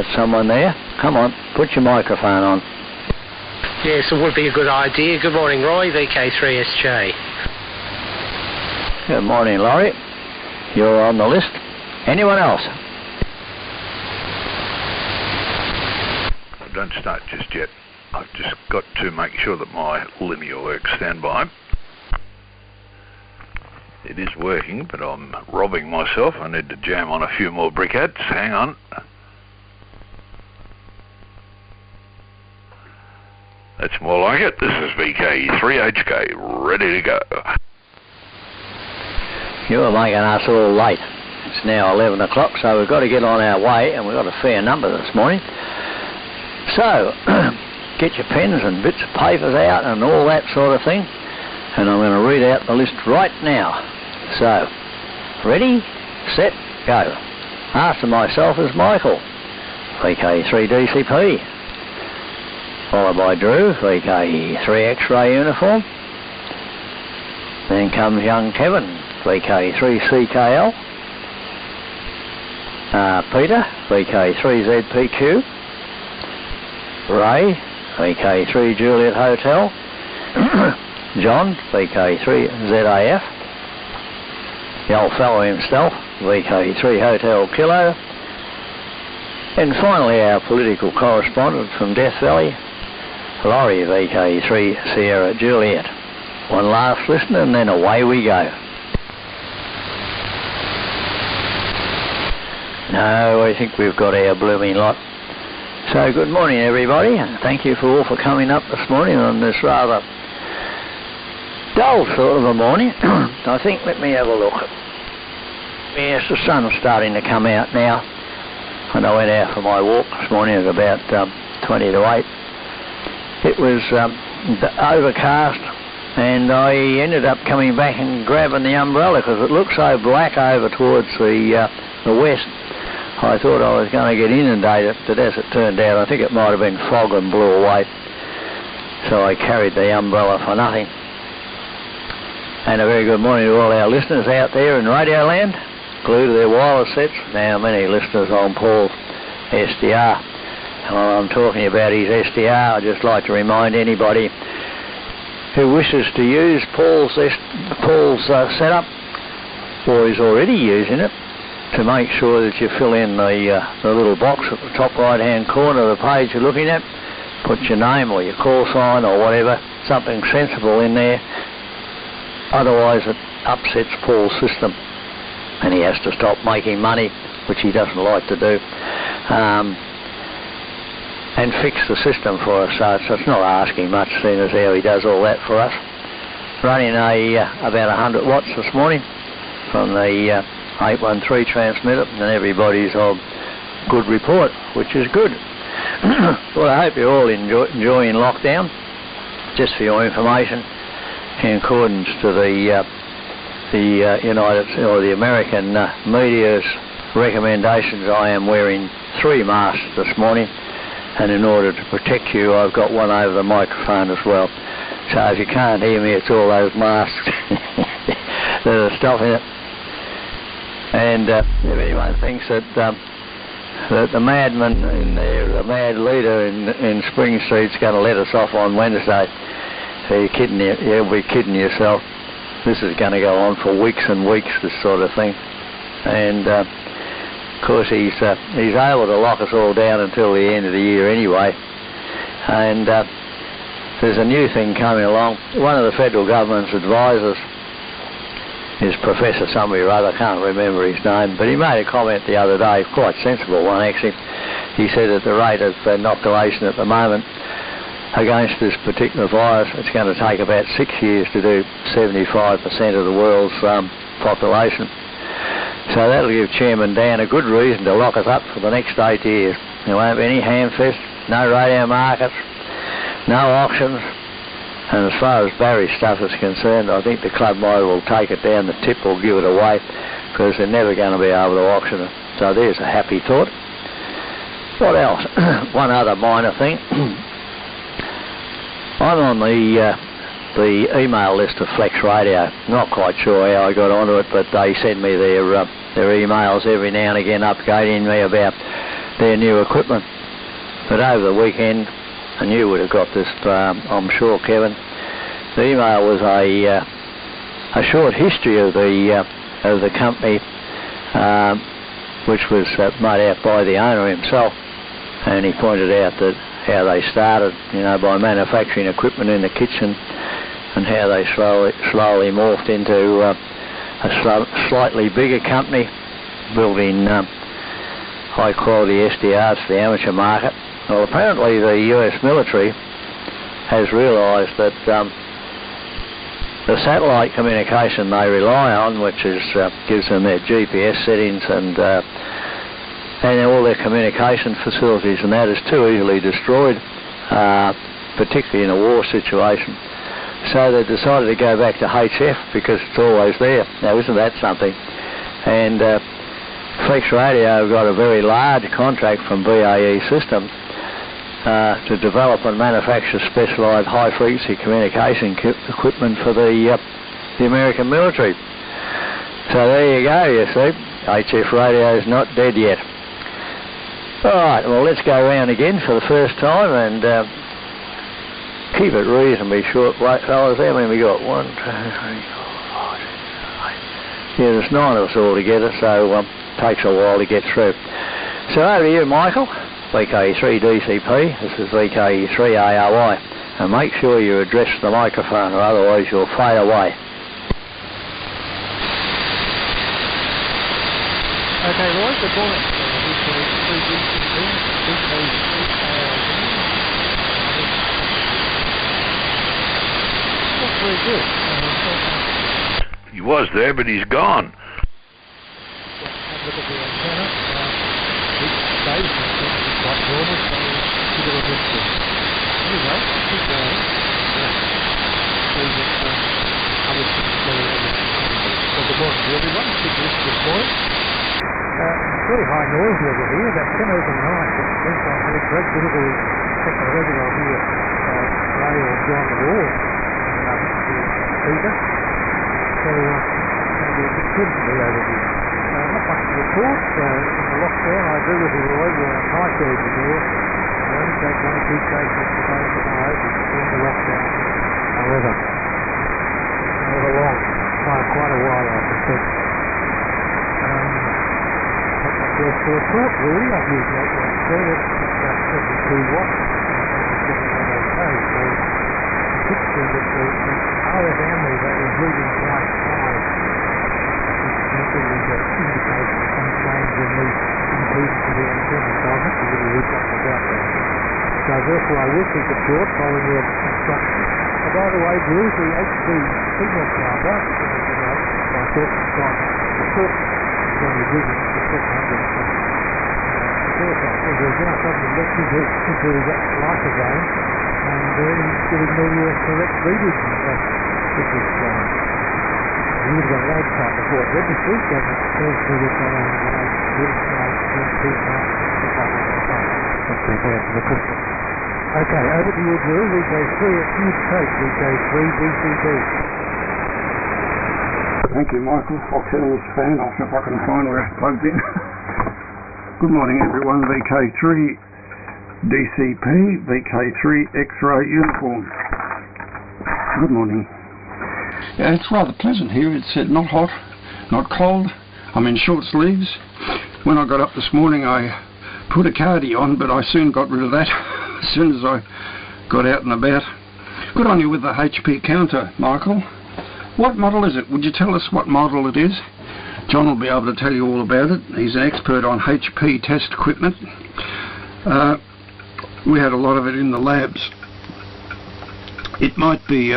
That's someone there. Come on, put your microphone on. Yes, it would be a good idea. Good morning, Roy, VK3SJ. Good morning, Laurie. You're on the list. Anyone else? Don't start just yet. I've just got to make sure that my linear works. Stand by. It is working, but I'm robbing myself. I need to jam on a few more briquettes. Hang on. That's more like it. This is VK3HK, ready to go. You're making us all late. It's now 11 o'clock, so we've got to get on our way, and we've got a fair number this morning. So, get your pens and bits of papers out and all that sort of thing, and I'm going to read out the list right now. So, ready, set, go. After myself is Michael, VK3DCP, followed by Drew, VK3X-ray uniform. Then comes young Kevin, VK3CKL. Peter, VK3ZPQ. Ray, VK3 Juliet Hotel. John, VK3ZAF. The old fellow himself, VK3 Hotel Kilo. And finally our political correspondent from Death Valley, Laurie, VK3 Sierra Juliet. One last listen and then away we go. No, I think we've got our blooming lot. So good morning everybody, and thank you all for coming up this morning on this rather dull sort of a morning. I think, let me have a look. Yes, the sun's starting to come out now. And I went out for my walk this morning at about 20 to 8. It was overcast, and I ended up coming back and grabbing the umbrella because it looked so black over towards the west. I thought I was going to get inundated, but as it turned out, I think it might have been fog and blew away. So I carried the umbrella for nothing. And a very good morning to all our listeners out there in Radio Land, glued to their wireless sets. Now many listeners on Paul's SDR. And while I'm talking about his SDR, I'd just like to remind anybody who wishes to use Paul's setup, or is already using it, to make sure that you fill in the little box at the top right-hand corner of the page you're looking at. Put your name or your call sign or whatever, something sensible in there. Otherwise it upsets Paul's system and he has to stop making money, which he doesn't like to do, and fix the system for us. So it's not asking much, seeing as how he does all that for us. Running about 100 watts this morning from the 813 transmitter, and everybody's on good report, which is good. Well, I hope you're all enjoying lockdown. Just for your information, in accordance to the United or the American media's recommendations, I am wearing 3 masks this morning, and in order to protect you, I've got one over the microphone as well. So if you can't hear me, it's all those masks that are stopping it. And if anyone thinks that the madman in there, the mad leader in Spring Street's going to let us off on Wednesday, so you'll be kidding yourself. This is going to go on for weeks and weeks, this sort of thing. And of course he's able to lock us all down until the end of the year anyway. And there's a new thing coming along. One of the federal government's advisors is Professor somebody or other, I can't remember his name, but he made a comment the other day, quite sensible one actually. He said at the rate of inoculation at the moment against this particular virus, it's going to take about 6 years to do 75% of the world's population. So that'll give Chairman Dan a good reason to lock us up for the next 8 years. There won't be any hamfests, no radio markets, no auctions. And as far as Barry's stuff is concerned, I think the club motor will take it down the tip or give it away, because they're never going to be able to auction it. So there's a happy thought. What else? One other minor thing. I'm on the email list of Flex Radio. Not quite sure how I got onto it, but they send me their emails every now and again updating me about their new equipment. But over the weekend, and you would have got this, I'm sure, Kevin, the email was a short history of the company, which was made out by the owner himself, and he pointed out that how they started, by manufacturing equipment in the kitchen, and how they slowly morphed into a slightly bigger company, building high quality SDRs for the amateur market. Well, apparently the US military has realised that the satellite communication they rely on, which gives them their GPS settings and all their communication facilities, and that is too easily destroyed, particularly in a war situation. So they decided to go back to HF because it's always there. Now, isn't that something? And Flex Radio got a very large contract from BAE Systems to develop and manufacture specialised high-frequency communication equipment for the American military. So there you go, you see. HF Radio is not dead yet. All right, well, let's go around again for the first time and keep it reasonably short. Fellas, how many we got? 1, 2, 3, 4, 5, 6, 7, 8. Yeah, there's 9 of us all together, so takes a while to get through. So over to you, Michael. VK3DCP, this is VK3ARY, and make sure you address the microphone or otherwise you'll fade away. Okay, right, good morning. VK3DCP, VK3ARY. Not very good. He was there, but he's gone. Have a look at the antenna. Each station seems to be quite normal, so give it a good look. Anyway, keep going. See that other things go on. So good morning to everyone. Good news this morning. Very high noise level here, about 10 over 9. It seems like I had a great bit of the second regular here, Ray or John the Wall, speaker. So, going to be a bit good for me over here. Not much to report. In the lockdown, I agree with you, Roy, we're on nice edge there. We only take 1 or 2 cases today for the hope during the lockdown. However, long, quite a while, I suspect. There's the report, really. I've used that one service. It's 72 watts. Okay, so the picture that the RF meter is reading quite high. There was an indication of some change in the impedance of the antenna, so I'll have to really look up about that. So therefore I will keep it short following your instructions. And by the way, Bruce, the HD signal counter, I thought the short when you did it, the 700. There's now something left into that light again, and then giving me correct reading, which is you've got load type before it registers, so it tells me that not too bad for the Christmas. Okay, over to you, Drew. VK3 at huge take, VK3 DCP. Thank you, Michael. Fox Hills fan. I'll see if I can find where it's plugged in. Good morning, everyone. VK3 DCP, VK3 X-ray uniform. Good morning. Yeah, it's rather pleasant here. It's not hot, not cold. I'm in short sleeves. When I got up this morning, I put a cardi on, but I soon got rid of that as soon as I got out and about. Good on you with the HP counter, Michael. What model is it? Would you tell us what model it is? John will be able to tell you all about it. He's an expert on HP test equipment. We had a lot of it in the labs. It might be...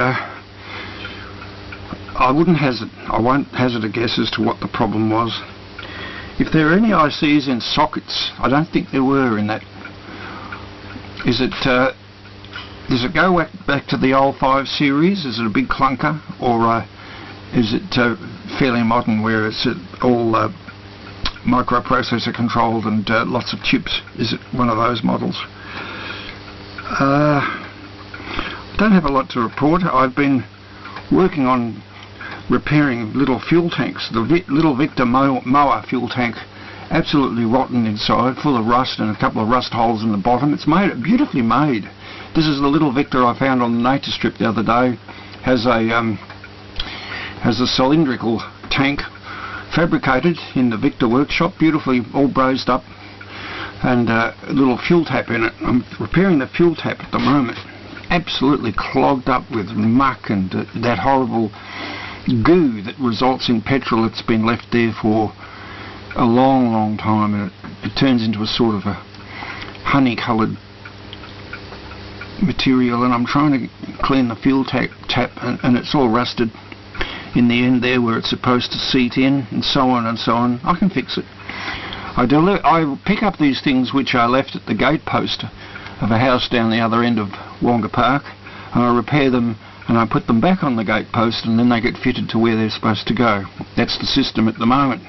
I won't hazard a guess as to what the problem was. If there are any ICs in sockets, I don't think there were in that. Does it go back to the old 5 series? Is it a big clunker, or is it fairly modern where it's all microprocessor controlled and lots of chips? Is it one of those models? I don't have a lot to report. I've been working on repairing little fuel tanks, the little Victor mower fuel tank absolutely rotten inside, full of rust and a couple of rust holes in the bottom. It's beautifully made. This is the little Victor I found on the nature strip the other day. Has a cylindrical tank fabricated in the Victor workshop, beautifully all brozed up, and a little fuel tap in it. I'm repairing the fuel tap at the moment. Absolutely clogged up with muck and that horrible goo that results in petrol that's been left there for a long time, and it turns into a sort of a honey-coloured material, and I'm trying to clean the fuel tap and it's all rusted in the end there where it's supposed to seat in, and so on and so on. I can fix it. I pick up these things which are left at the gatepost of a house down the other end of Wonga Park, and I repair them and I put them back on the gatepost, and then they get fitted to where they're supposed to go. That's the system at the moment.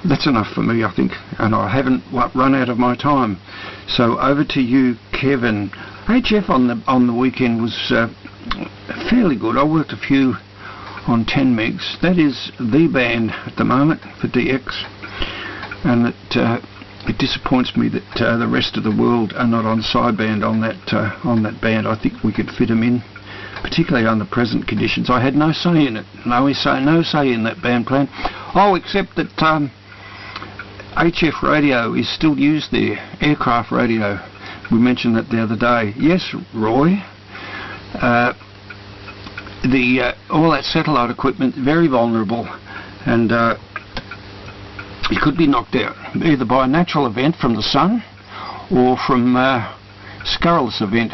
That's enough for me, I think, and I haven't run out of my time. So over to you, Kevin. HF on the weekend was fairly good. I worked a few on 10 megs. That is the band at the moment for DX, and it disappoints me that the rest of the world are not on sideband on that band. I think we could fit them in, particularly under present conditions. I had no say in it. No say in that band plan. Oh, except that HF radio is still used there, aircraft radio. We mentioned that the other day. Yes, Roy. All that satellite equipment, very vulnerable, and it could be knocked out either by a natural event from the sun or from scurrilous event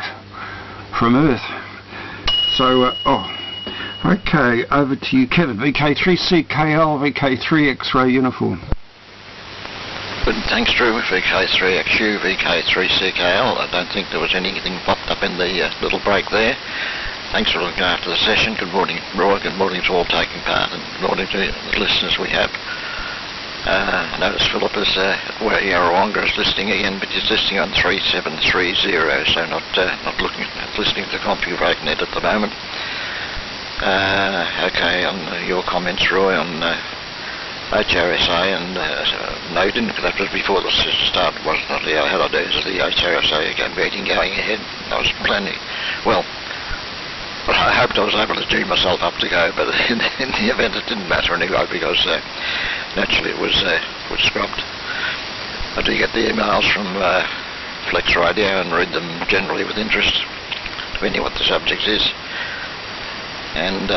from Earth. So, okay, over to you, Kevin. VK3CKL, VK3 X-ray uniform. Good, thanks, Drew. VK3XU, VK3CKL. I don't think there was anything popped up in the little break there. Thanks for looking after the session. Good morning, Roy. Good morning to all taking part, and good morning to the listeners we have. I notice Philip is where Yarrawonga is listening again, but he's listening on 3730, so not listening to the CompuBreakNet at the moment. Okay, on your comments, Roy, on HRSA, and no, you didn't. That was before the start, wasn't it? How had I do? The HRSA meeting going ahead. I was planning. Well, I hoped I was able to G myself up to go, but in the event it didn't matter anyway, because naturally it was scrubbed. I do get the emails from Flex Radio and read them generally with interest, depending what the subject is. And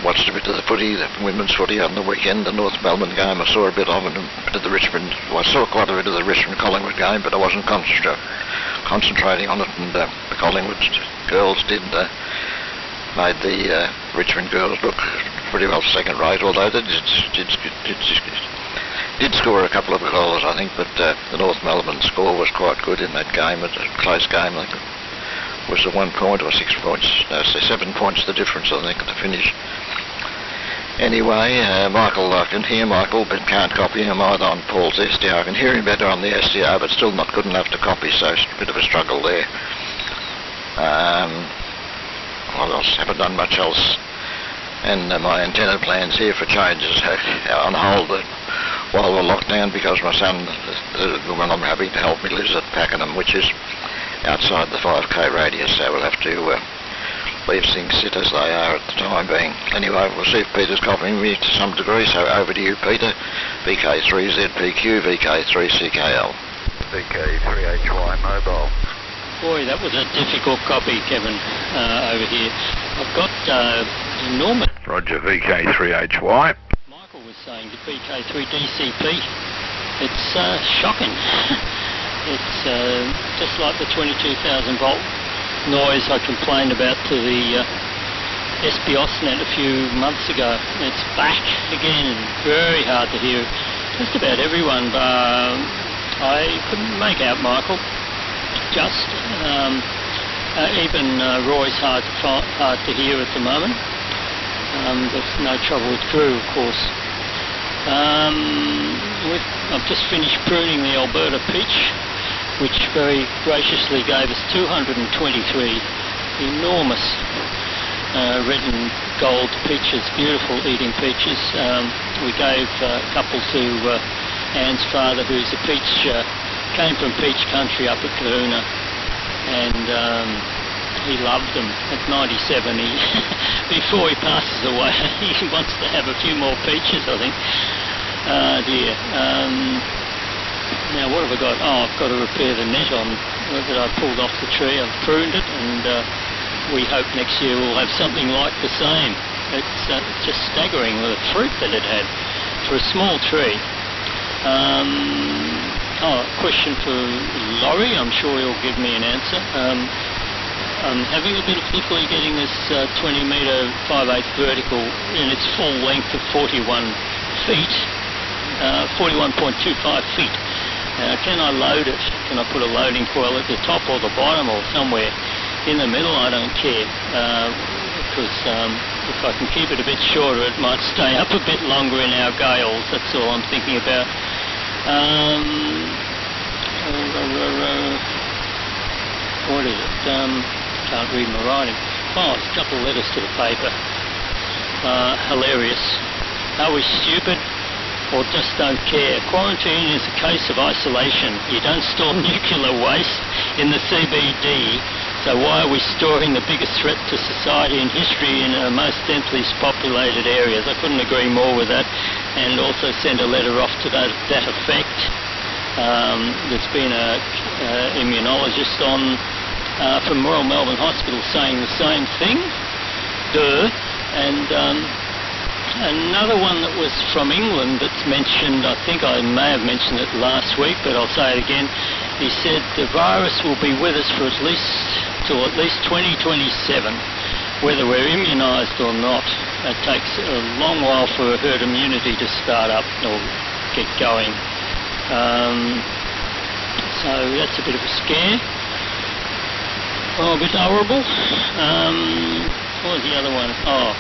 watched a bit of the footy, the women's footy on the weekend, the North Melbourne game. I saw a bit of it, a bit of the Richmond. Well, I saw quite a bit of the Richmond-Collingwood game, but I wasn't concentrating on it. And the Collingwood girls made the Richmond girls look pretty well second-rate, although they did score a couple of goals, I think, but the North Melbourne score was quite good in that game. It was a close game. I think it was the 1 point or 6 points. No, so 7 points the difference, I think, at the finish. Anyway, Michael, I can hear Michael, but can't copy him either on Paul's SDR. I can hear him better on the SDR, but still not good enough to copy, so it's a bit of a struggle there. What else? Haven't done much else. And my antenna plans here for changes are on hold while we're locked down, because my son, the woman I'm having to help me, lives at Pakenham, which is outside the 5k radius, so we'll have to leave things sit as they are at the time being. Anyway, we'll see if Peter's copying me to some degree, so over to you, Peter. VK3ZPQ, VK3CKL. VK3HY mobile. Boy, that was a difficult copy, Kevin, over here. I've got enormous... Roger, VK3HY. Michael was saying the VK3DCP. It's shocking. It's just like the 22,000 volt noise I complained about to the SBOSnet a few months ago. It's back again, very hard to hear. Just about everyone, I couldn't make out Michael. Even Roy's hard to hear at the moment. There's no trouble with Drew, of course. I've just finished pruning the Alberta peach, which very graciously gave us 223 enormous red and gold peaches, beautiful eating peaches. We gave a couple to Anne's father, who's a peach, came from peach country up at Kahuna, and he loved them. At 97, before he passes away, he wants to have a few more peaches, I think. Dear. Now what have I got? Oh, I've got to repair the net on that I pulled off the tree. I've pruned it, and we hope next year we'll have something like the same. It's just staggering the fruit that it had for a small tree. Question for Laurie. I'm sure he'll give me an answer. I'm having a bit of difficulty getting this 20 metre 5/8 vertical in its full length of 41 feet, 41.25 feet. Can I load it? Can I put a loading coil at the top or the bottom or somewhere in the middle? I don't care, because if I can keep it a bit shorter, it might stay up a bit longer in our gales. That's all I'm thinking about. What is it? Can't read my writing. Oh, it's a couple of letters to the paper. Hilarious. Are we stupid or just don't care? Quarantine is a case of isolation. You don't store nuclear waste in the CBD, so why are we storing the biggest threat to society in history in the most densely populated areas? I couldn't agree more with that, and also send a letter off to that effect. There's been an immunologist on from Royal Melbourne Hospital saying the same thing. And another one that was from England that's mentioned, I think I may have mentioned it last week, but I'll say it again. He said the virus will be with us for till at least 2027, whether we're immunised or not. It takes a long while for herd immunity to start up or get going. So that's a bit of a scare. Oh, a bit horrible. What was the other one? Oh,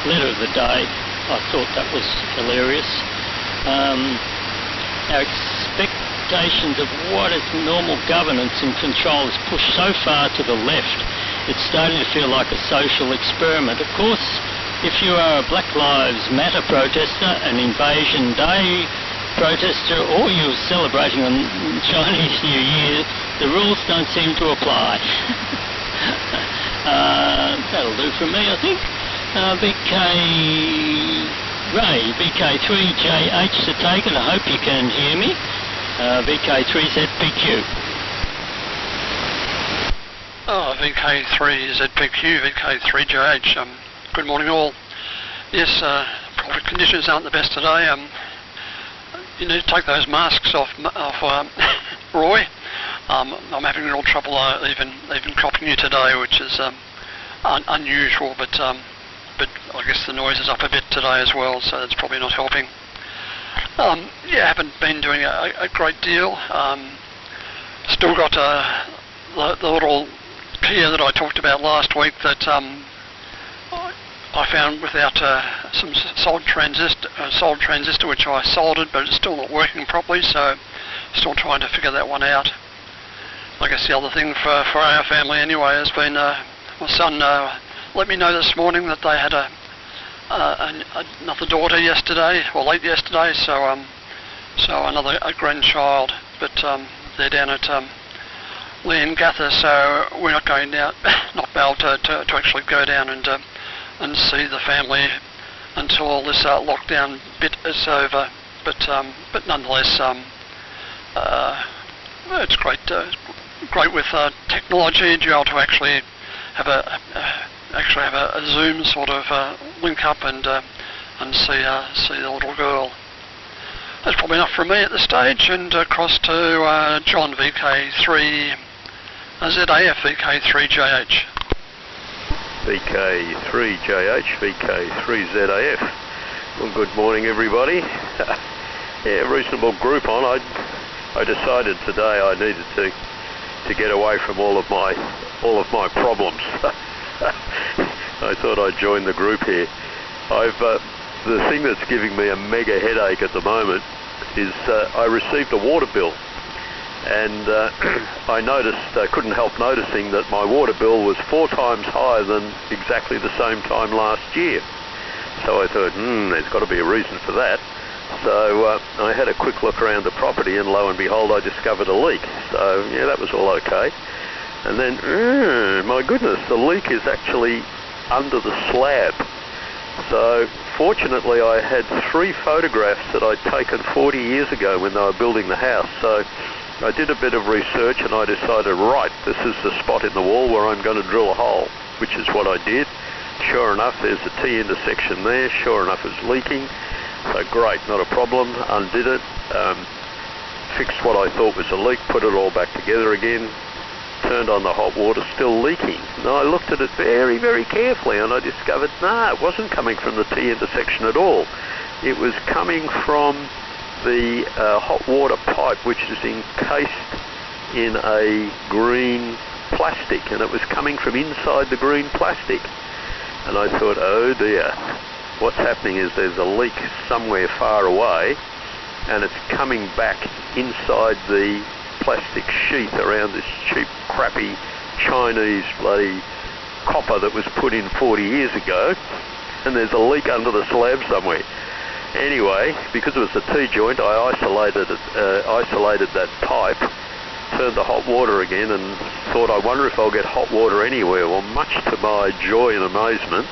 letter of the day. I thought that was hilarious. Our expectations of what is normal governance and control is pushed so far to the left, it's starting to feel like a social experiment. Of course, if you are a Black Lives Matter protester, an Invasion Day protester, or you're celebrating on Chinese New Year, the rules don't seem to apply. That'll do for me, I think. BK3JH to take it. I hope you can hear me. VK3ZPQ. VK3ZPQ, VK3JH. Good morning, all. Yes, probably conditions aren't the best today. You need to take those masks off Roy. I'm having real trouble even copying you today, which is unusual, but I guess the noise is up a bit today as well, so that's probably not helping. Yeah, I haven't been doing a great deal. Still got the little Kia that I talked about last week that I found without some solid transistor, which I soldered, but it's still not working properly, so still trying to figure that one out. I guess the other thing for our family anyway has been my son let me know this morning that they had another daughter yesterday, or late yesterday, so another grandchild, but they're down at Leongatha, so we're not going down, not be able to actually go down and see the family until all this lockdown bit is over. But nonetheless, it's great with technology to be able to actually have a Zoom sort of link up and see the little girl. That's probably enough from me at this stage, and across to John, VK3 ZAF, VK3JH. VK3JH, VK3ZAF. Well, good morning, everybody. Yeah, reasonable group on. I decided today I needed to get away from all of my problems. I thought I'd join the group here. The thing that's giving me a mega headache at the moment is I received a water bill, and I couldn't help noticing that my water bill was 4 times higher than exactly the same time last year. So I thought, there's got to be a reason for that. So I had a quick look around the property, and lo and behold, I discovered a leak. So yeah, that was all okay. And then, my goodness, the leak is actually under the slab. So fortunately, I had 3 photographs that I'd taken 40 years ago when they were building the house. So I did a bit of research, and I decided, right, this is the spot in the wall where I'm going to drill a hole, which is what I did. Sure enough, there's a T intersection there. Sure enough, it's leaking. So great, not a problem. Undid it, fixed what I thought was a leak, put it all back together again, turned on the hot water, still leaking. And I looked at it very, very carefully, and I discovered, it wasn't coming from the T intersection at all. It was coming from the hot water pipe, which is encased in a green plastic, and it was coming from inside the green plastic. And I thought, oh dear, what's happening is there's a leak somewhere far away, and it's coming back inside the plastic sheath around this cheap, crappy Chinese bloody copper that was put in 40 years ago, and there's a leak under the slab somewhere. Anyway, because it was a T-joint, I isolated that pipe, turned the hot water again, and thought, I wonder if I'll get hot water anywhere. Well, much to my joy and amazement,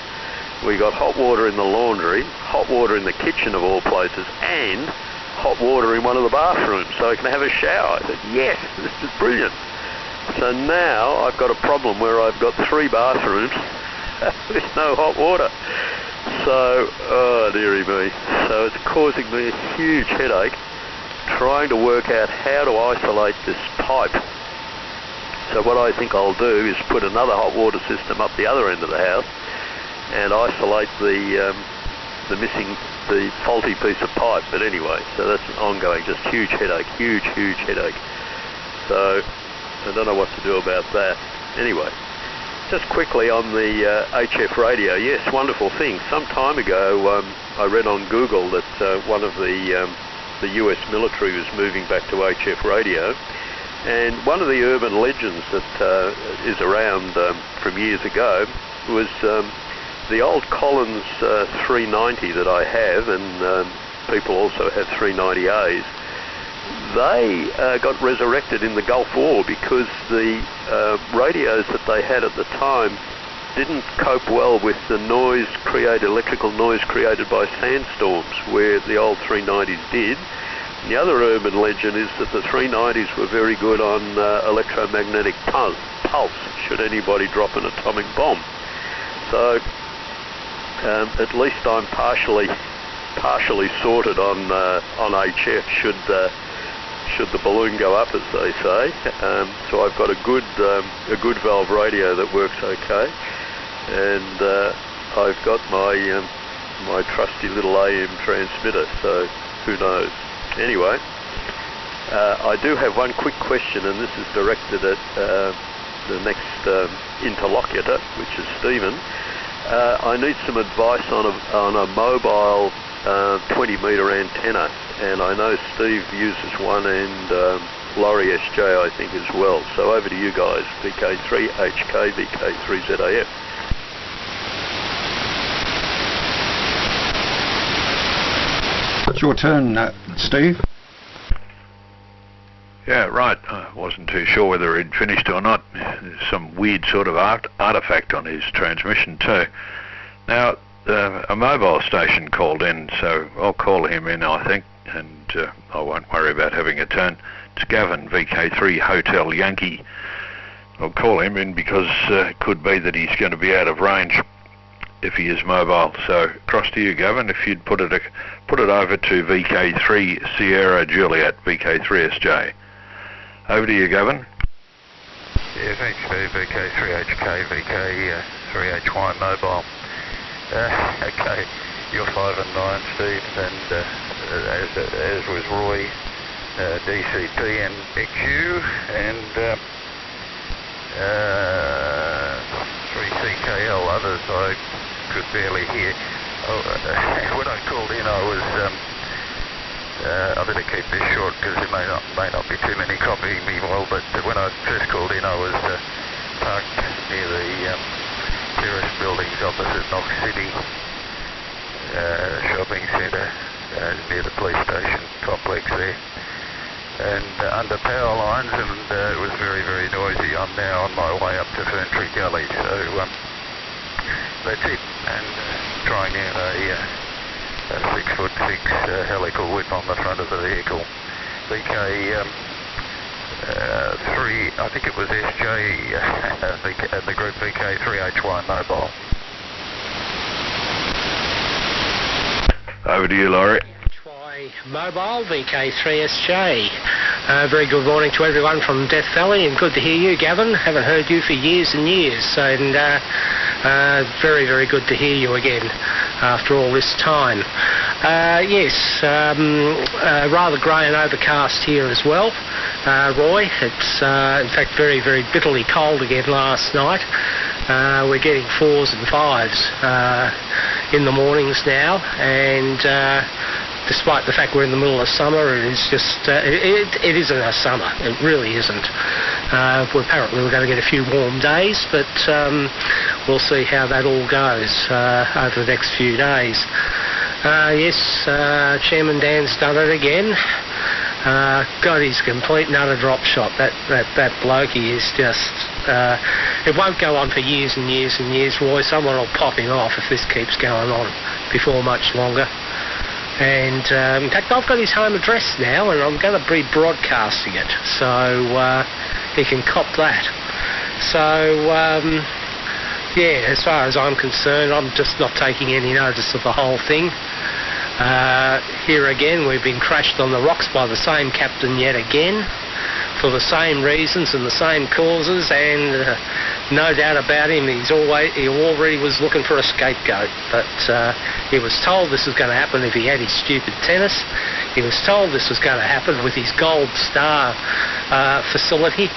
we got hot water in the laundry, hot water in the kitchen of all places, and hot water in one of the bathrooms, so I can have a shower. I said, yes, this is brilliant. So now I've got a problem where I've got 3 bathrooms with no hot water. So, oh dearie me. So it's causing me a huge headache trying to work out how to isolate this pipe. So what I think I'll do is put another hot water system up the other end of the house and isolate the faulty piece of pipe. But anyway, so that's an ongoing, just huge headache, huge headache. So I don't know what to do about that. Anyway, just quickly on the HF radio, yes, wonderful thing. Some time ago, I read on Google that one of the US military was moving back to HF radio, and one of the urban legends that is around from years ago was the old Collins 390 that I have, and people also have 390As. They got resurrected in the Gulf War because the radios that they had at the time didn't cope well with the noise created, electrical noise created by sandstorms, where the old 390s did. And the other urban legend is that the 390s were very good on electromagnetic pulse, should anybody drop an atomic bomb. So at least I'm partially sorted on HF should the balloon go up, as they say. So I've got a good valve radio that works okay, and I've got my trusty little AM transmitter. So who knows? Anyway, I do have one quick question, and this is directed at the next interlocutor, which is Stephen. I need some advice on a mobile 20-metre antenna, and I know Steve uses one, and Laurie SJ I think as well. So over to you guys, VK3HK, VK3ZAF. It's your turn, Steve. Yeah, right. I wasn't too sure whether he'd finished or not. There's some weird sort of artifact on his transmission too. Now, a mobile station called in, so I'll call him in, I think, and I won't worry about having a turn. It's Gavin, VK3 Hotel Yankee. I'll call him in because it could be that he's going to be out of range if he is mobile. So across to you, Gavin, if you'd put it over to VK3 Sierra Juliet, VK3SJ. Over to you, Gavin. Yeah, thanks, Steve. VK3HK, VK3HY mobile. Okay, you're 5 and 9, Steve, and as was Roy, DCP and XU, and 3CKL. Others I could barely hear. When I called in, I better keep this short because there may not be too many copying me well, but when I first called in, I was parked near the terrace buildings opposite Knox City, shopping centre near the police station complex there. And under power lines, and it was very, very noisy. I'm now on my way up to Ferntree Gully, so that's it. And trying out a 6'6" helical whip on the front of the vehicle. VK3, I think it was SJ, the group VK3HY mobile. Over to you, Laurie. Mobile, VK3SJ. Very good morning to everyone from Death Valley, and good to hear you, Gavin. Haven't heard you for years and years, and very, very good to hear you again after all this time. Yes, rather grey and overcast here as well, Roy. It's in fact very, very bitterly cold again last night. We're getting 4s and 5s in the mornings now, and despite the fact we're in the middle of summer, it is just, it isn't a summer. It really isn't. Apparently we're going to get a few warm days, but we'll see how that all goes over the next few days. Yes, Chairman Dan's done it again. God, he's a complete and utter drop shot. That bloke, he is just... it won't go on for years and years and years, Roy. Someone will pop him off if this keeps going on before much longer. And in fact, I've got his home address now, and I'm going to be broadcasting it, so he can cop that. So, yeah, as far as I'm concerned, I'm just not taking any notice of the whole thing. Here again, we've been crashed on the rocks by the same captain yet again, for the same reasons and the same causes, and no doubt about him, he already was looking for a scapegoat. But he was told this was going to happen if he had his stupid tennis. He was told this was going to happen with his Gold Star facility.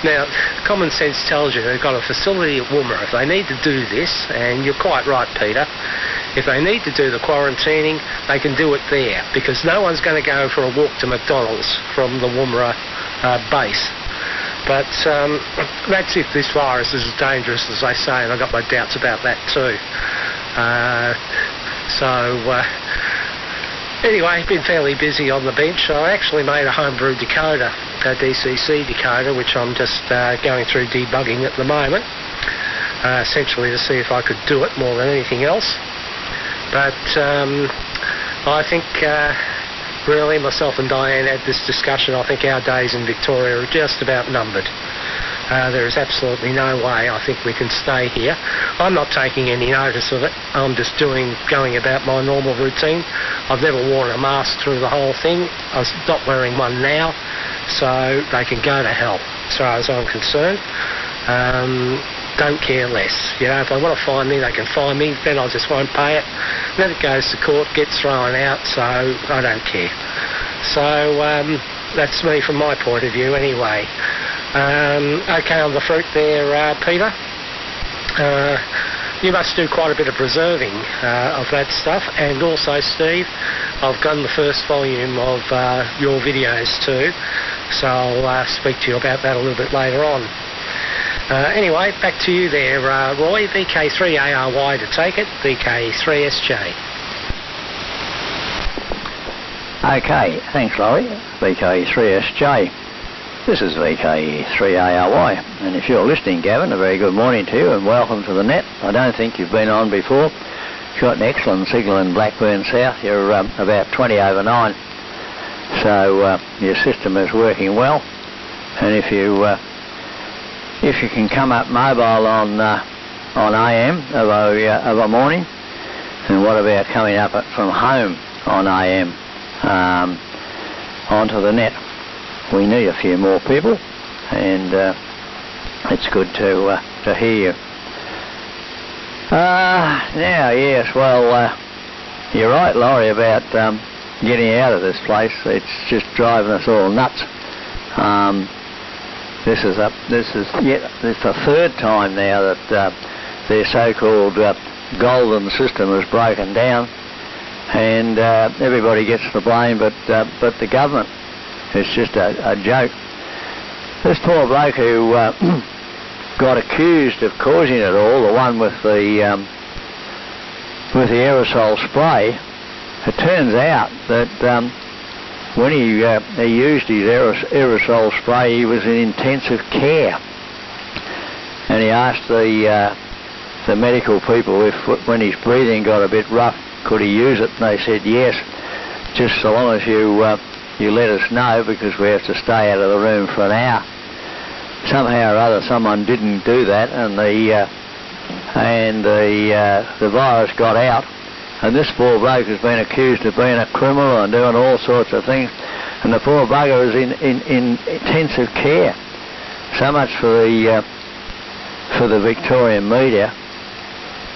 Now, common sense tells you they've got a facility at Woomera. If they need to do this, and you're quite right, Peter, if they need to do the quarantining, they can do it there, because no one's going to go for a walk to McDonald's from the Woomera base. But that's if this virus is as dangerous as they say, and I've got my doubts about that too. Anyway, been fairly busy on the bench. I actually made a homebrew decoder, a DCC decoder, which I'm just going through debugging at the moment, essentially to see if I could do it more than anything else. But I think really, myself and Diane had this discussion. I think our days in Victoria are just about numbered. There is absolutely no way I think we can stay here. I'm not taking any notice of it. I'm just going about my normal routine. I've never worn a mask through the whole thing. I'm not wearing one now, so they can go to hell as far as I'm concerned. Don't care less. You know, if they want to fine me, they can fine me, then I just won't pay it. Then it goes to court, gets thrown out, so I don't care. So that's me from my point of view anyway. Okay, on the fruit there, Peter. You must do quite a bit of preserving of that stuff, and also, Steve, I've done the first volume of your videos too, so I'll speak to you about that a little bit later on. Anyway, back to you there, Roy. VK3ARY to take it, VK3SJ. Okay, thanks, Laurie. VK3SJ. This is VK3ARY, and if you're listening, Gavin, a very good morning to you and welcome to the net. I don't think you've been on before. You've got an excellent signal in Blackburn South. You're about 20 over 9, so your system is working well. And if you can come up mobile on AM of a morning, and what about coming up from home on AM onto the net? We need a few more people, and it's good to hear you. Now, yes, well, you're right, Laurie, about getting out of this place. It's just driving us all nuts. This is the third time now that their so-called golden system has broken down, and everybody gets the blame, but the government. It's just a joke. This poor bloke who got accused of causing it all, the one with the with the aerosol spray, it turns out that when he used his aerosol spray, he was in intensive care. And he asked the medical people if when his breathing got a bit rough, could he use it? And they said yes, just so long as you let us know, because we have to stay out of the room for an hour. Somehow or other, someone didn't do that, and the virus got out. And this poor bloke has been accused of being a criminal and doing all sorts of things, and the poor bugger is in intensive care. So much for the Victorian media.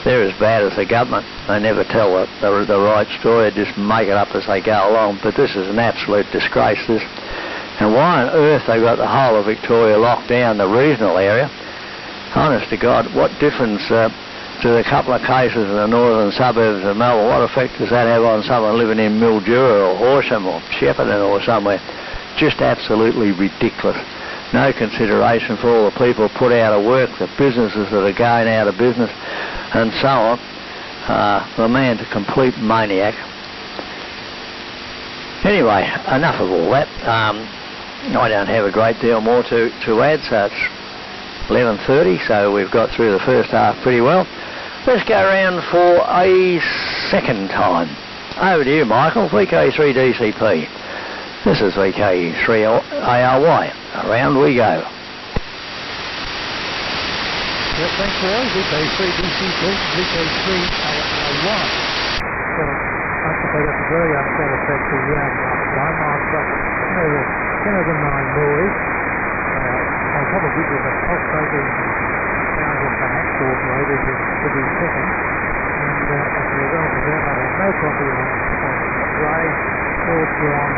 They're as bad as the government. They never tell the right story, they just make it up as they go along. But this is an absolute disgrace, this. And why on earth they got the whole of Victoria locked down, the regional area? Honest to God, what difference to the couple of cases in the northern suburbs of Melbourne, what effect does that have on someone living in Mildura or Horsham or Shepparton or somewhere? Just absolutely ridiculous. No consideration for all the people put out of work, the businesses that are going out of business, and so on. The man's a complete maniac. Anyway, enough of all that. I don't have a great deal more to add, so it's 11:30, so we've got through the first half pretty well. Let's go around for a second time. Over to you, Michael, VK3DCP. This is VK3ARY. Around we go. Yep, thanks, Roy. VK3DCP, VK3ARY. So, I suppose that's a very unsatisfactory round last time. I've got 10 of the 9 boys. I'll probably give you the pulsating sounds of the hack coordinators every second. And as a result of that, I have no copy on Ray or John.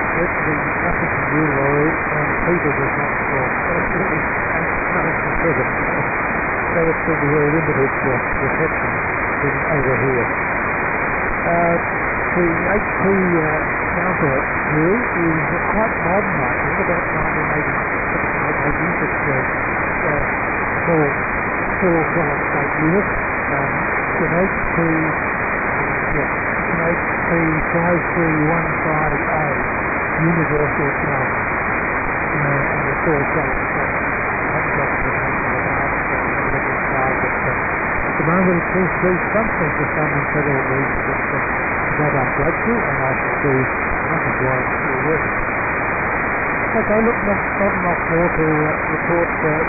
Virtually nothing to do, Laurie, and Peter does not talk. Absolutely nothing to present. So it's going to be very limited reception over here. The HP counter here is quite modern, I think, about 1986. It's full solid state unit. It's an HP 5315A universal counter. And it's all solid state. I haven't got the name of the house but at the moment it seems to be something for some incredible reason that I'm grateful, and I shall do nothing why it's still working. Okay, look, not enough more to report that,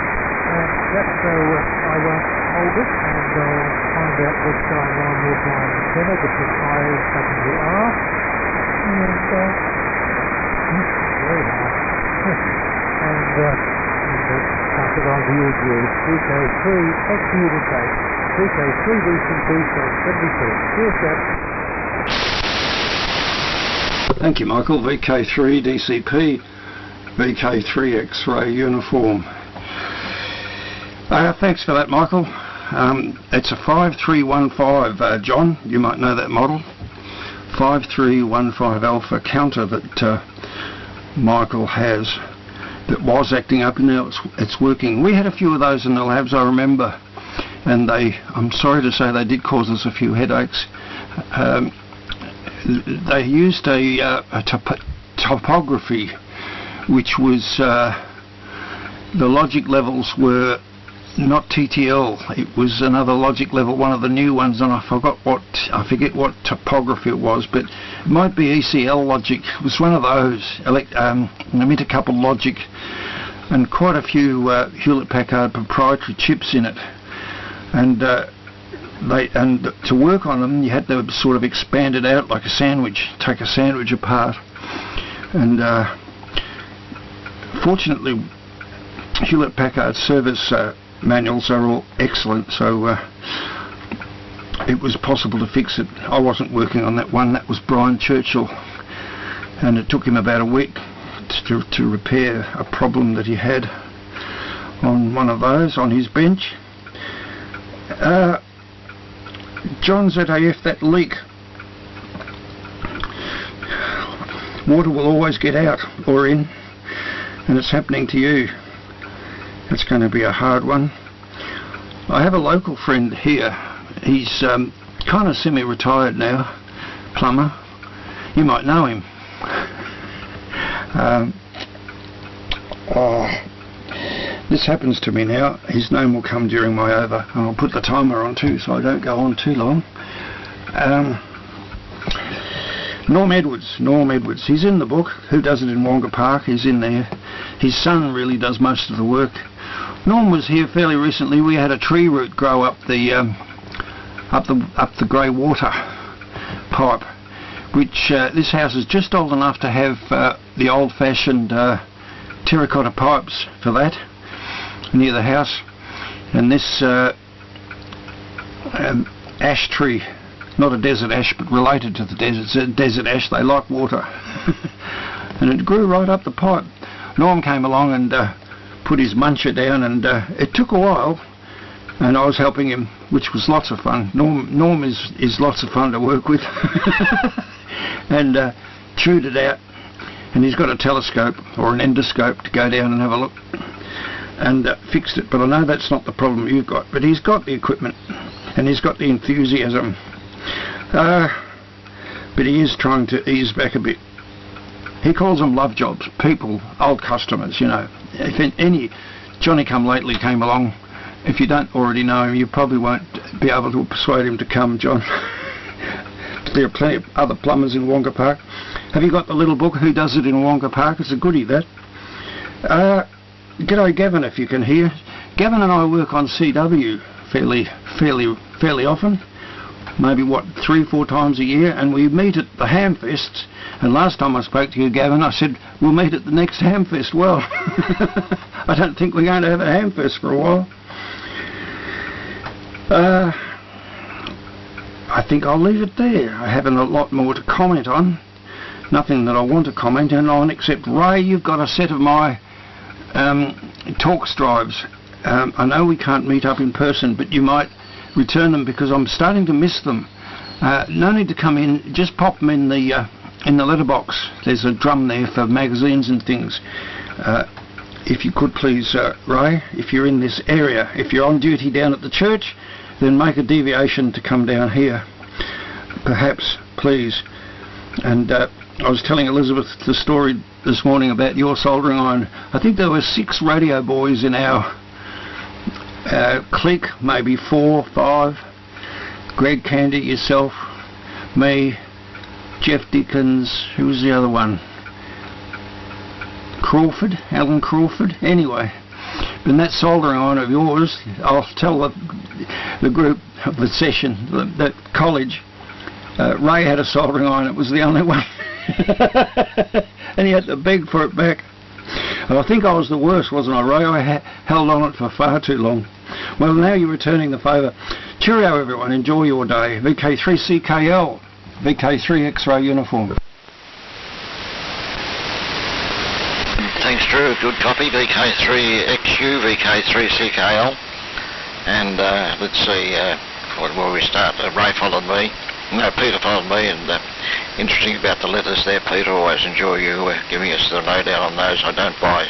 so I won't hold it, and I'll find out what's going on with my antenna, which is ISWR, and very hard. and pass it on to you, Jules. VK3, thank you today. VK3DCP, so 74. Cheers, Jack. Thank you, Michael. VK3DCP, VK3 X-ray uniform. Thanks for that, Michael. It's a 5315, John. You might know that model. 5315 Alpha counter that Michael has, that was acting up, and now it's working. We had a few of those in the labs, I remember, and I'm sorry to say, they did cause us a few headaches. They used a topography which was, the logic levels were not TTL, it was another logic level, one of the new ones, and I forget what topography it was, but it might be ECL logic. It was one of those, intercoupled logic, and quite a few Hewlett-Packard proprietary chips in it, and to work on them you had to sort of expand it out like a sandwich, take a sandwich apart, and fortunately Hewlett-Packard service manuals are all excellent, so it was possible to fix it. I wasn't working on that one, that was Brian Churchill, and it took him about a week to repair a problem that he had on one of those on his bench. John ZAF, that leak, water will always get out or in, and it's happening to you. It's going to be a hard one. I have a local friend here He's kind of semi-retired now, plumber. You might know him. This happens to me now. His name will come during my over, and I'll put the timer on too so I don't go on too long. Norm Edwards, he's in the book. Who Does It in Wonga Park? He's in there. His son really does most of the work. Norm was here fairly recently. We had a tree root grow up the grey water pipe, which this house is just old enough to have the old-fashioned terracotta pipes for that near the house, and this ash tree, not a desert ash but related to the desert, it's a desert ash, they like water. And it grew right up the pipe. Norm came along and put his muncher down, and it took a while, and I was helping him, which was lots of fun. Norm is lots of fun to work with. And chewed it out, and he's got a telescope or an endoscope to go down and have a look, and fixed it. But I know that's not the problem you've got, but he's got the equipment and he's got the enthusiasm, but he is trying to ease back a bit. He calls them love jobs, people, old customers, you know. If any Johnny Come Lately came along, if you don't already know him, you probably won't be able to persuade him to come, John. There are plenty of other plumbers in Wonga Park. Have you got the little book, Who Does It in Wonga Park? It's a goodie, that. G'day Gavin, if you can hear. Gavin and I work on CW fairly often. Maybe, 3-4 times a year, and we meet at the Hamfests. And last time I spoke to you, Gavin, I said, we'll meet at the next Hamfest. Well, I don't think we're going to have a Hamfest for a while. I think I'll leave it there. I haven't a lot more to comment on. Nothing that I want to comment on, except, Ray, you've got a set of my talks drives. I know we can't meet up in person, but you might return them because I'm starting to miss them. No need to come in, just pop them in the letterbox. There's a drum there for magazines and things. If you could please, Ray, if you're in this area, if you're on duty down at the church, then make a deviation to come down here, perhaps, please. And I was telling Elizabeth the story this morning about your soldering iron. I think there were 6 radio boys in our clique, maybe 4, 5. Greg Candy, yourself, me, Jeff Dickens, who was the other one? Crawford, Alan Crawford. Anyway, in that soldering iron of yours, I'll tell the group of the session, that college, Ray had a soldering iron, it was the only one. And he had to beg for it back. And I think I was the worst, wasn't I, Ray? I held on it for far too long. Well, now you're returning the favour. Cheerio, everyone. Enjoy your day. VK3CKL, VK3 X-ray uniform. Thanks, Drew. Good copy. VK3XU, VK3CKL. And let's see, where will we start? Ray followed me. No, Peter followed me, and interesting about the letters there, Peter. Always enjoy you giving us the lowdown on those. I don't buy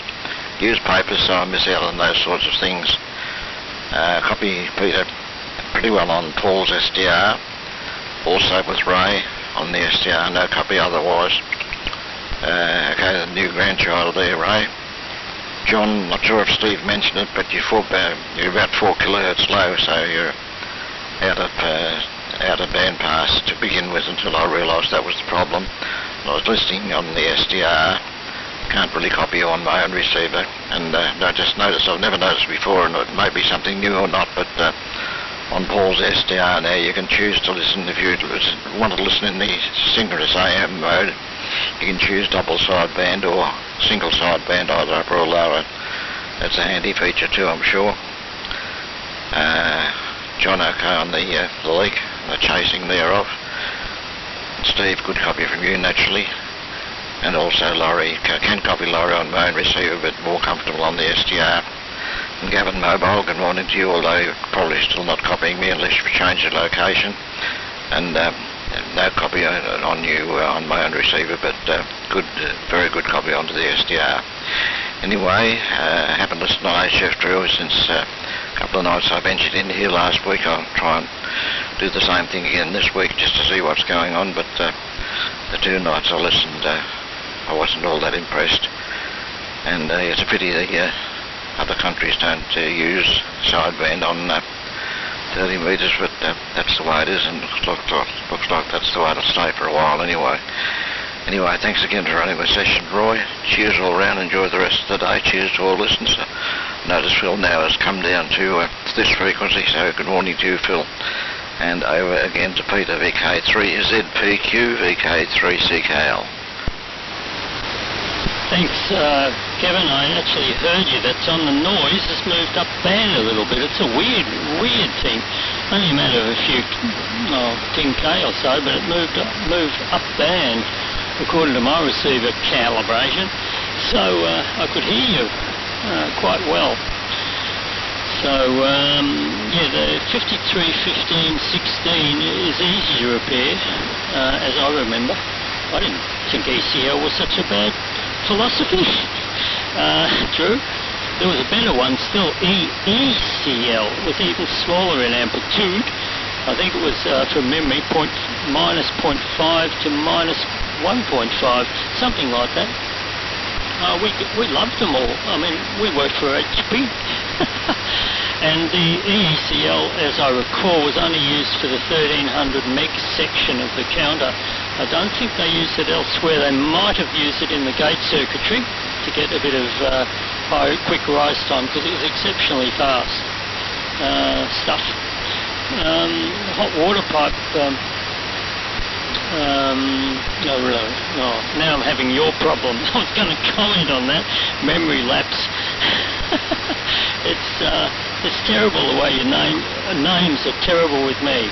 newspapers, so I miss out on those sorts of things. Copy, Peter, pretty well on Paul's SDR. Also with Ray on the SDR, no copy otherwise. Okay, the new grandchild there, Ray. John, not sure if Steve mentioned it, but you're about 4 kilohertz low, so you're out of bandpass to begin with until I realised that was the problem. I was listening on the SDR, can't really copy on my own receiver, and I just noticed, I've never noticed before, and it may be something new or not, but on Paul's SDR now you can choose to listen. If you want to listen in the synchronous AM mode, you can choose double sideband or single sideband, either upper or lower. That's a handy feature too, I'm sure. John, okay on the leak, the chasing thereof. Steve, good copy from you naturally. And also Laurie, can copy Laurie on my own receiver, but more comfortable on the SDR. And Gavin Mobile, good morning to you, although you're probably still not copying me unless you've changed your location. And no copy on you on my own receiver, but good, very good copy onto the SDR. Anyway, haven't listened to HF drill since a couple of nights I ventured in here last week. I'll try and do the same thing again this week just to see what's going on, but the 2 nights I listened, I wasn't all that impressed. And it's a pity the other countries don't use sideband on 30 metres, but that's the way it is, and looks like that's the way it'll stay for a while anyway. Anyway, thanks again for running the session, Roy. Cheers all round. Enjoy the rest of the day. Cheers to all listeners. Notice Phil now has come down to this frequency, so good morning to you, Phil. And over again to Peter, VK3ZPQ, VK3CKL. Thanks, Kevin. I actually heard you. That's on the noise. It's moved up band a little bit. It's a weird thing. Only a matter of a few, 10k or so, but it moved up band according to my receiver calibration. So I could hear you quite well. So yeah, the 53, 15, 16 is easy to repair, as I remember. I didn't think ECL was such a bad philosophy. True. There was a better one still, ECL. It was even smaller in amplitude. I think it was, from memory, minus 0.5 to minus 1.5, something like that. We loved them all. I mean, we worked for HP. And the ECL, as I recall, was only used for the 1300 meg section of the counter. I don't think they used it elsewhere. They might have used it in the gate circuitry to get a bit of quick rise time, because it was exceptionally fast stuff. Hot water pipe. Now I'm having your problem. I was going to comment on that. Memory lapse. It's terrible the way your names are terrible with me.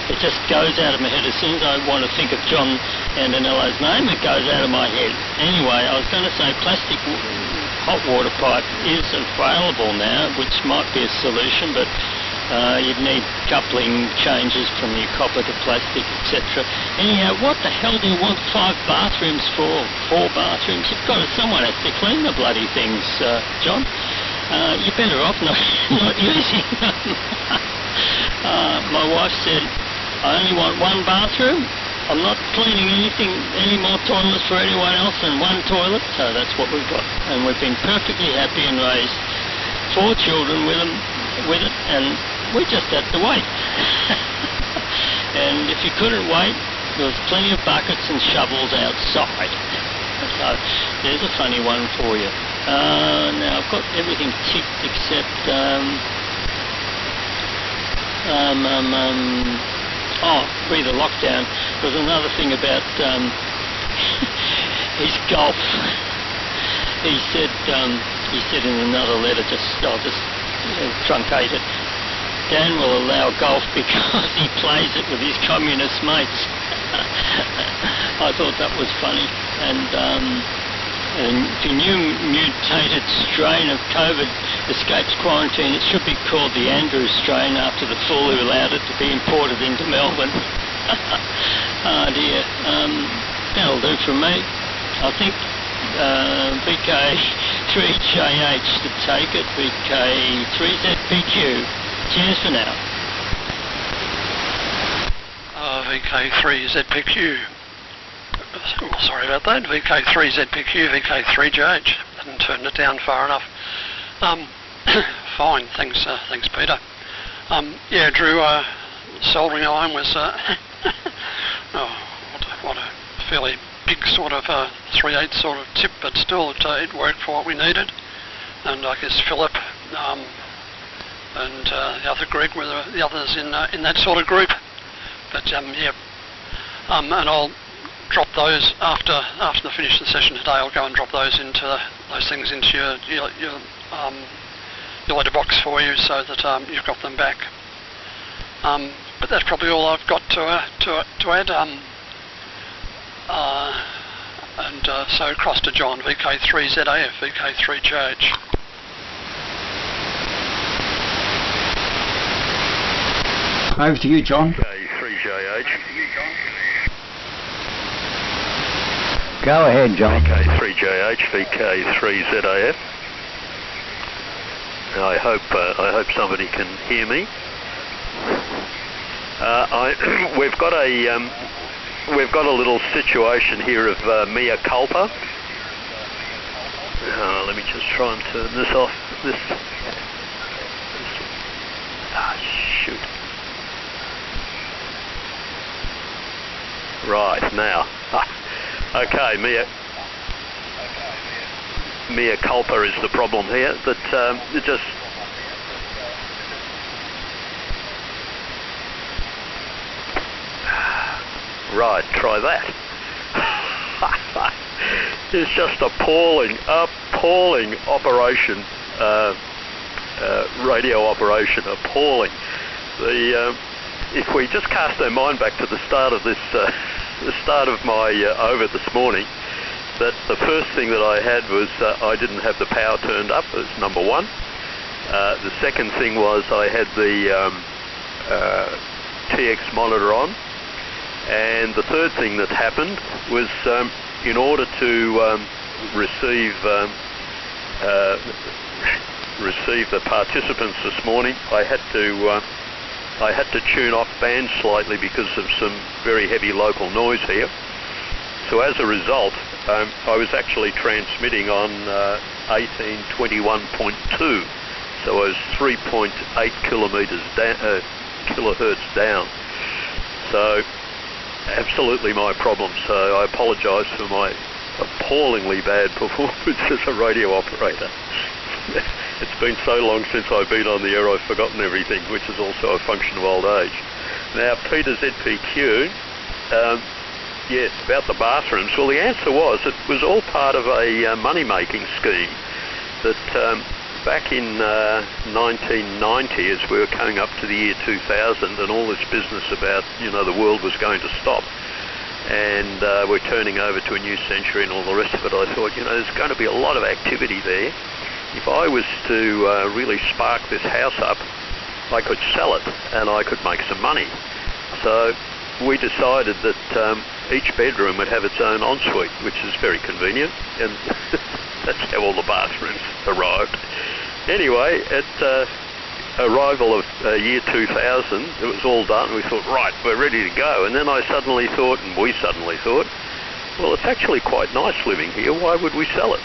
It just goes out of my head. As soon as I want to think of John Andanello's name, it goes out of my head. Anyway, I was going to say plastic hot water pipe is available now, which might be a solution, but you'd need coupling changes from your copper to plastic, etc. Anyhow, what the hell do you want 5 bathrooms for? 4 bathrooms? Someone has to clean the bloody things, John. You're better off not using them. My wife said, I only want 1 bathroom. I'm not cleaning any more toilets for anyone else than 1 toilet. So that's what we've got. And we've been perfectly happy and raised 4 children with it, and we just had to wait. And if you couldn't wait, there was plenty of buckets and shovels outside. So there's a funny one for you. Now I've got everything ticked except re the lockdown. There was another thing about his golf. He said in another letter, I'll just truncate it. Dan will allow golf because he plays it with his communist mates. I thought that was funny. And the new mutated strain of COVID escapes quarantine. It should be called the Andrew strain after the fool who allowed it to be imported into Melbourne. Oh dear. That'll do from me. I think VK3JH to take it, VK3ZPQ. Cheers for now. VK3ZPQ. Sorry about that. VK3ZPQ, VK3JH. Hadn't turned it down far enough. Fine. Thanks, Peter. Yeah, Drew. Soldering iron was what a fairly big sort of 3/8 sort of tip, but still it worked for what we needed. And I guess Philip and the other Greg were the others in that sort of group. But yeah, and I'll drop those after I finish the session today. I'll go and drop those things into your letterbox for you, so that you've got them back. But that's probably all I've got to add. And so across to John, VK3ZAF, VK3JH. Over to you, John. VK3JH. Go ahead, John. VK3JH, VK3ZAF. I hope somebody can hear me. We've got a little situation here of mea culpa. Let me just try and turn this off. Shoot. Right, now. Okay, mea culpa is the problem here. That it just... Right, try that. It's just appalling operation, radio operation, appalling. If we just cast our mind back to the start of this, the start of my over this morning, that the first thing that I had was I didn't have the power turned up, as number one. The second thing was I had the TX monitor on. And the third thing that happened was in order to receive the participants this morning, I had to tune off band slightly because of some very heavy local noise here. So as a result, I was actually transmitting on 1821.2, so I was 3.8 kilohertz down. So absolutely my problem, so I apologise for my appallingly bad performance as a radio operator. It's been so long since I've been on the air I've forgotten everything, which is also a function of old age. Now, Peter ZPQ, yes, about the bathrooms. Well, the answer was it was all part of a money-making scheme that back in 1990, as we were coming up to the year 2000, and all this business about, the world was going to stop, and we're turning over to a new century and all the rest of it, I thought, there's going to be a lot of activity there. If I was to really spark this house up, I could sell it and I could make some money. So we decided that each bedroom would have its own ensuite, which is very convenient, and that's how all the bathrooms arrived. Anyway, at arrival of year 2000, it was all done. We thought, right, we're ready to go. And then we suddenly thought, well, it's actually quite nice living here. Why would we sell it?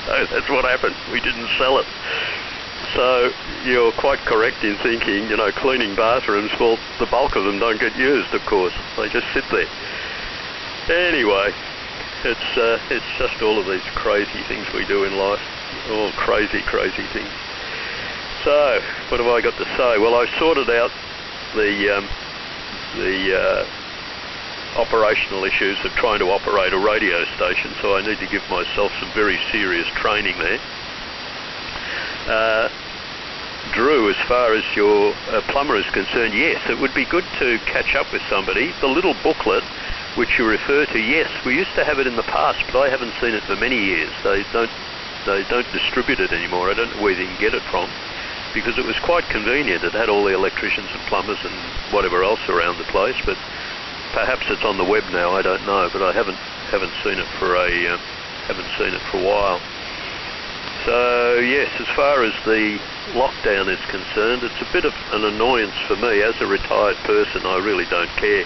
So that's what happened. We didn't sell it. So you're quite correct in thinking, cleaning bathrooms, well, the bulk of them don't get used, of course. They just sit there. Anyway, it's just all of these crazy things we do in life. All crazy things. So, what have I got to say? Well, I sorted out the operational issues of trying to operate a radio station, so I need to give myself some very serious training there. Drew, as far as your plumber is concerned, yes, it would be good to catch up with somebody. The little booklet which you refer to, yes, we used to have it in the past, but I haven't seen it for many years. They don't distribute it anymore. I don't know where you can get it from, because it was quite convenient. It had all the electricians and plumbers and whatever else around the place, but perhaps it's on the web now, I don't know, but I haven't seen it for a while. So yes, as far as the lockdown is concerned, it's a bit of an annoyance for me. As a retired person, I really don't care.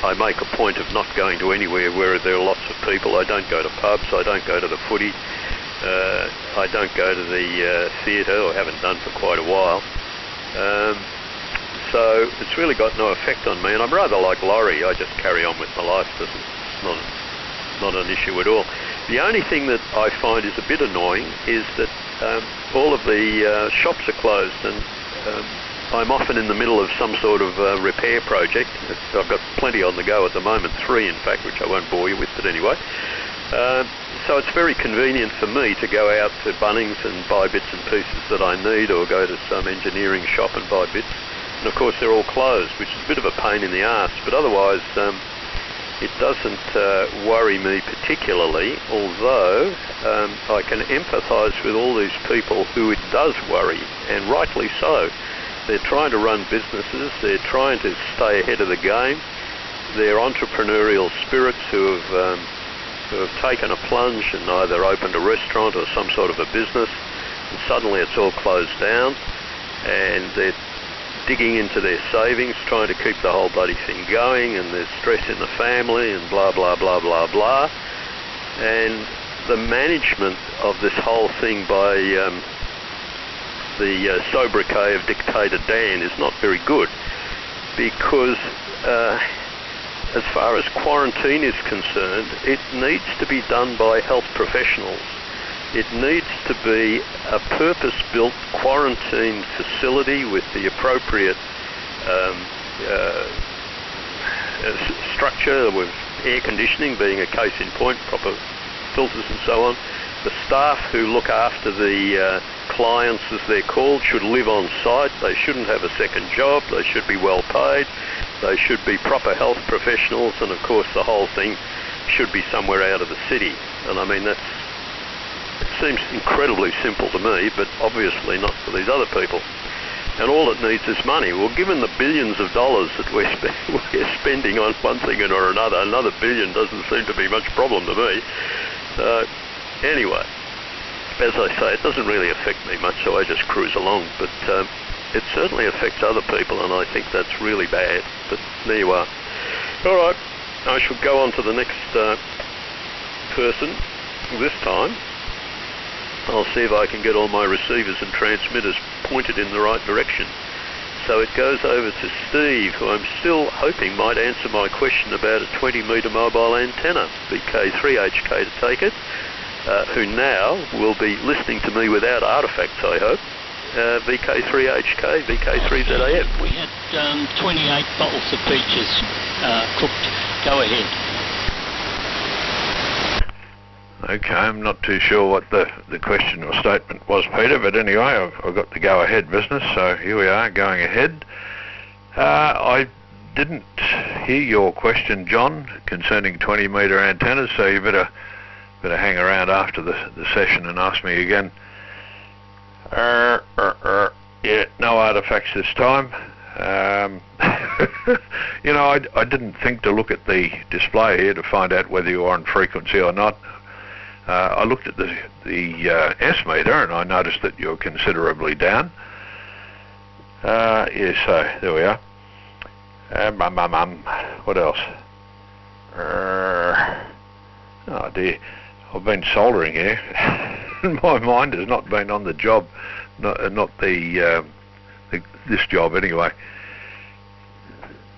I make a point of not going to anywhere where there are lots of people. I don't go to pubs, I don't go to the footy, I don't go to the theatre, or haven't done for quite a while. So it's really got no effect on me, and I'm rather like Laurie. I just carry on with my life. It's not an issue at all. The only thing that I find is a bit annoying is that all of the shops are closed, and I'm often in the middle of some sort of repair project. I've got plenty on the go at the moment, 3 in fact, which I won't bore you with, but anyway. So it's very convenient for me to go out to Bunnings and buy bits and pieces that I need, or go to some engineering shop and buy bits. And of course they're all closed, which is a bit of a pain in the arse, but otherwise it doesn't worry me particularly, although I can empathise with all these people who it does worry, and rightly so. They're trying to run businesses, they're trying to stay ahead of the game. they're entrepreneurial spirits who have taken a plunge and either opened a restaurant or some sort of a business, and suddenly it's all closed down, and they're digging into their savings, trying to keep the whole bloody thing going, and there's stress in the family and blah, blah, blah, blah, blah. And the management of this whole thing by the sobriquet of Dictator Dan is not very good, because as far as quarantine is concerned, it needs to be done by health professionals. It needs to be a purpose-built quarantine facility with the appropriate structure, with air conditioning being a case in point, proper filters and so on. The staff who look after the clients, as they're called, should live on site. They shouldn't have a second job. They should be well paid. They should be proper health professionals, and of course the whole thing should be somewhere out of the city. And I mean, it seems incredibly simple to me, but obviously not for these other people. And all it needs is money. Well, given the billions of dollars that we're spending on one thing or another billion doesn't seem to be much problem to me. Anyway, as I say, it doesn't really affect me much, so I just cruise along. But it certainly affects other people, and I think that's really bad. But there you are. All right, I shall go on to the next person. This time, I'll see if I can get all my receivers and transmitters pointed in the right direction. So it goes over to Steve, who I'm still hoping might answer my question about a 20-metre mobile antenna, VK3HK to take it, who now will be listening to me without artefacts, I hope. VK3HK, VK3ZAF. We had 28 bottles of peaches cooked. Go ahead. Okay, I'm not too sure what the question or statement was, Peter, but anyway, I've got the go-ahead business, so here we are, going ahead. I didn't hear your question, John, concerning 20-metre antennas, so you better hang around after the session and ask me again. Yeah, no artefacts this time. You know, I didn't think to look at the display here to find out whether you're on frequency or not. I looked at the S-meter and I noticed that you're considerably down. Yeah, so there we are. What else? Oh dear, I've been soldering here. My mind has not been on the job, not this job anyway.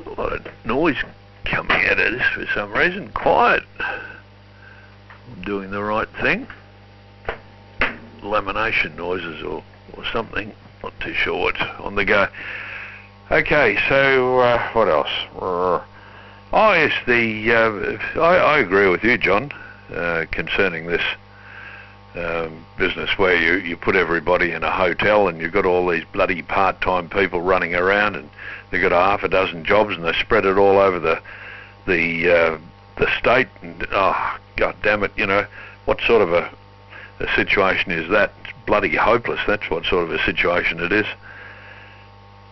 A lot of noise coming out of this for some reason. Quiet. I'm doing the right thing. Lamination noises or something. Not too sure what's on the go. Okay, so what else? Oh yes, I agree with you, John, concerning this business where you put everybody in a hotel and you've got all these bloody part-time people running around and they've got half a dozen jobs and they spread it all over the state, and oh god damn it, you know, what sort of a situation is that? It's bloody hopeless. That's what sort of a situation it is.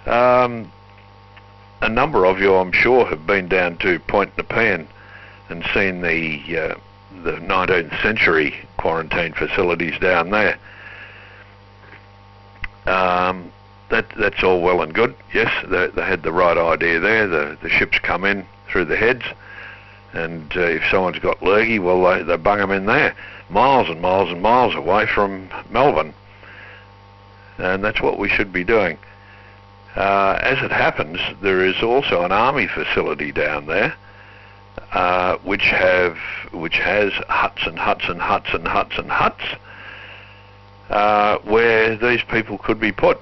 A number of you, I'm sure, have been down to Point Nepean and seen the 19th century quarantine facilities down there. That's all well and good. Yes, they had the right idea there. The ships come in through the heads, and if someone's got lurgy, well, they bung them in there, miles and miles and miles away from Melbourne. And that's what we should be doing. As it happens, there is also an army facility down there, which has huts and huts and huts and huts and huts, where these people could be put.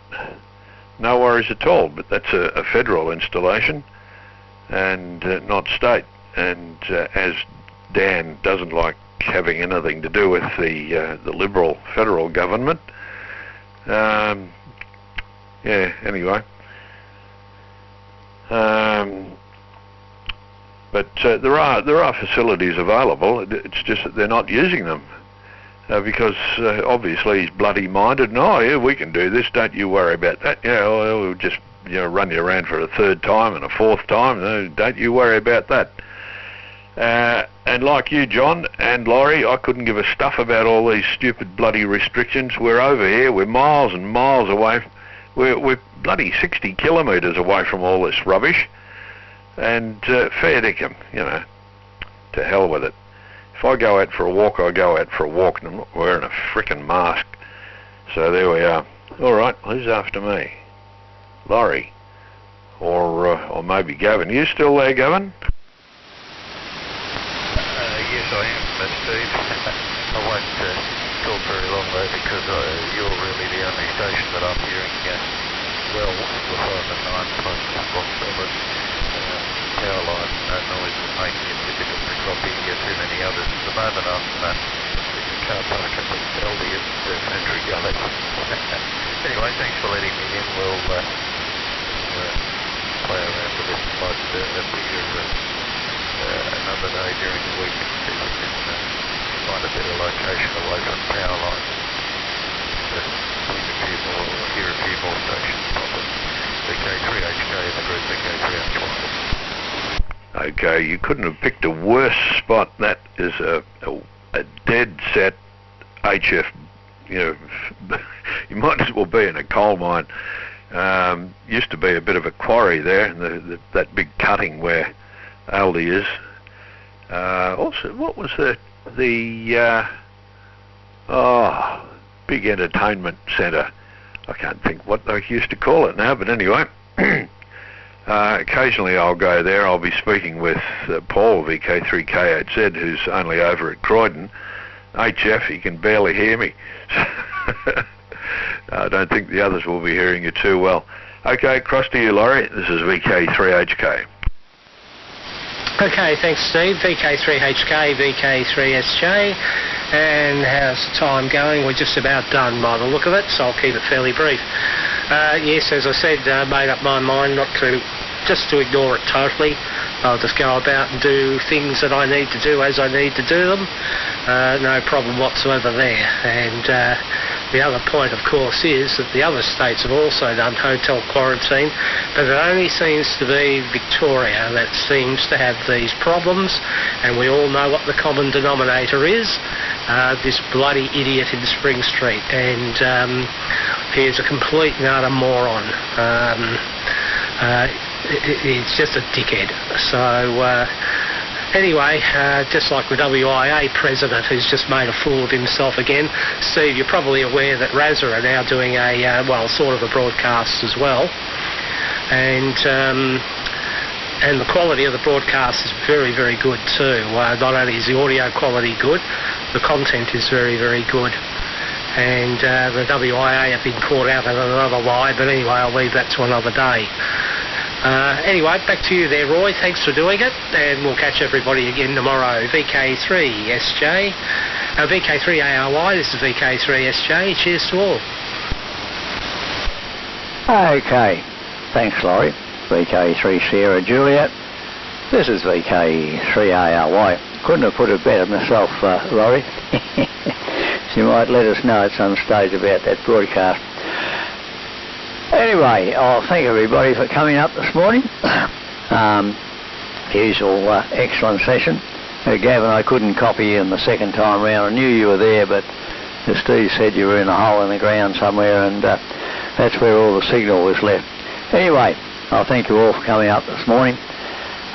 No worries at all, but that's a federal installation and not state. And as Dan doesn't like having anything to do with the Liberal federal government, yeah, anyway. But there are facilities available. It's just that they're not using them because obviously he's bloody minded. No, yeah, we can do this. Don't you worry about that. Yeah, we'll just run you around for a third time and a fourth time. No, don't you worry about that. And like you, John and Laurie, I couldn't give a stuff about all these stupid bloody restrictions. We're over here. We're miles and miles away. We're bloody 60 kilometres away from all this rubbish. And fair dinkum, to hell with it. If I go out for a walk, I go out for a walk, and I'm not wearing a frickin' mask. So there we are. All right, who's after me? Laurie, or maybe Gavin. You still there, Gavin? Yes, I am, Steve. I won't talk very long though, because you're really the only station that I'm hearing well the 5 and 9 plus Rockville power line noise is making it difficult to copy too many others. At the moment I'm in the car park at the Aldi at Century Gully. Anyway, thanks for letting me in. We'll play around with this mod and be here another day during the week and see if we can find a better location away from power lines. Hear a few more stations probably. VK3HK in the group, VK3HY. Okay, you couldn't have picked a worse spot. That is a dead set HF. You might as well be in a coal mine. Used to be a bit of a quarry there, and that big cutting where Aldi is. Also, what was the big entertainment centre? I can't think what they used to call it now, but anyway. Occasionally I'll go there. I'll be speaking with Paul, VK3KHZ, who's only over at Croydon. HF, he can barely hear me. I don't think the others will be hearing you too well. Okay, cross to you, Laurie. This is VK3HK. Okay, thanks, Steve. VK3HK, VK3SJ. And how's the time going? We're just about done by the look of it, so I'll keep it fairly brief. Yes, as I said, made up my mind not to just to ignore it totally. I'll just go about and do things that I need to do as I need to do them. No problem whatsoever there. And the other point, of course, is that the other states have also done hotel quarantine, but it only seems to be Victoria that seems to have these problems, and we all know what the common denominator is. This bloody idiot in Spring Street, and he is a complete and utter moron. He's just a dickhead. So anyway, just like the WIA president who's just made a fool of himself again. Steve, you're probably aware that RASA are now doing sort of a broadcast as well, and the quality of the broadcast is very, very good too. Not only is the audio quality good, the content is very, very good. And the WIA have been caught out in another lie, but anyway, I'll leave that to another day. Anyway, back to you there, Roy. Thanks for doing it, and we'll catch everybody again tomorrow. VK3SJ, VK3ARY, this is VK3SJ. Cheers to all. Okay, thanks, Laurie. VK3 Sierra Juliet. This is VK3ARY. Couldn't have put it better myself, Laurie. You might let us know at some stage about that broadcast. Anyway, I'll thank everybody for coming up this morning. Usual excellent session. Gavin, I couldn't copy you in the second time round. I knew you were there, but as Steve said, you were in a hole in the ground somewhere, and that's where all the signal was left. Anyway, I'll thank you all for coming up this morning.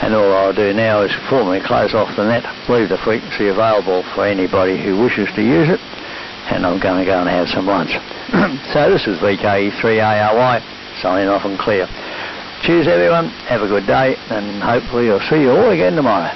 And all I'll do now is formally close off the net, leave the frequency available for anybody who wishes to use it, and I'm going to go and have some lunch. So this is VK3ARY, signing off and clear. Cheers everyone, have a good day, and hopefully I'll see you all again tomorrow.